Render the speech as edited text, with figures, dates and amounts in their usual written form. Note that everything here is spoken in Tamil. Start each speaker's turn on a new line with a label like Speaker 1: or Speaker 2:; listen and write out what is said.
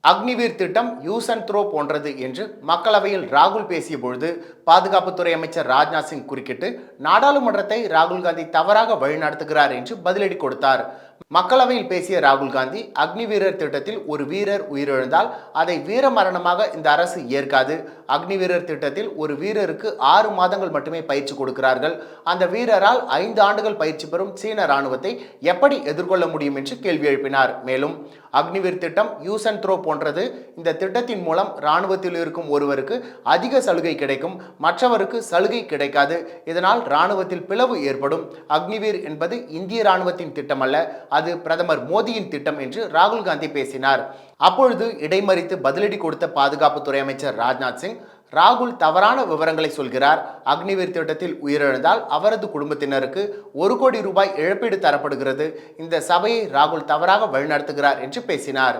Speaker 1: அக்னிவீர் திட்டம் யூஸ் அண்ட் த்ரோ போன்றது என்று மக்களவையில் ராகுல் பேசிய பொழுது பாதுகாப்புத்துறை அமைச்சர் ராஜ்நாத் சிங் குறுக்கிட்டு நாடாளுமன்றத்தை ராகுல் காந்தி தவறாக வழிநடத்துகிறார் என்று பதிலடி கொடுத்தார். மக்களவையில் பேசிய ராகுல் காந்தி, அக்னிவீரர் திட்டத்தில் ஒரு வீரர் உயிரிழந்தால் அதை வீர மரணமாக இந்த அரசு ஏற்காது. அக்னிவீரர் திட்டத்தில் ஒரு வீரருக்கு 6 மாதங்கள் மட்டுமே பயிற்சி கொடுக்கிறார்கள். அந்த வீரரால் 5 ஆண்டுகள் பயிற்சி பெறும் சீன ராணுவத்தை எப்படி எதிர்கொள்ள முடியும் என்று கேள்வி எழுப்பினார். மேலும் அக்னிவீர் திட்டம் யூஸ் அண்ட் த்ரோ போன்றது. இந்த திட்டத்தின் மூலம் ராணுவத்தில் இருக்கும் ஒருவருக்கு அதிக சலுகை கிடைக்கும், மற்றவருக்கு சலுகை கிடைக்காது. இதனால் ராணுவத்தில் பிளவு ஏற்படும். அக்னிவீர் என்பது இந்திய ராணுவத்தின் திட்டம் அல்ல, அது பிரதமர் மோடியின் திட்டம் என்று ராகுல் காந்தி பேசினார். அப்பொழுது இடைமறித்து பதிலடி கொடுத்த பாதுகாப்புத்துறை அமைச்சர் ராஜ்நாத் சிங், ராகுல் தவறான விவரங்களை சொல்கிறார். அக்னிவீர் திட்டத்தில் உயிரிழந்தால் அவரது குடும்பத்தினருக்கு 1 கோடி ரூபாய் இழப்பீடு தரப்படுகிறது. இந்த சபையை ராகுல் தவறாக வழிநடத்துகிறார் என்று பேசினார்.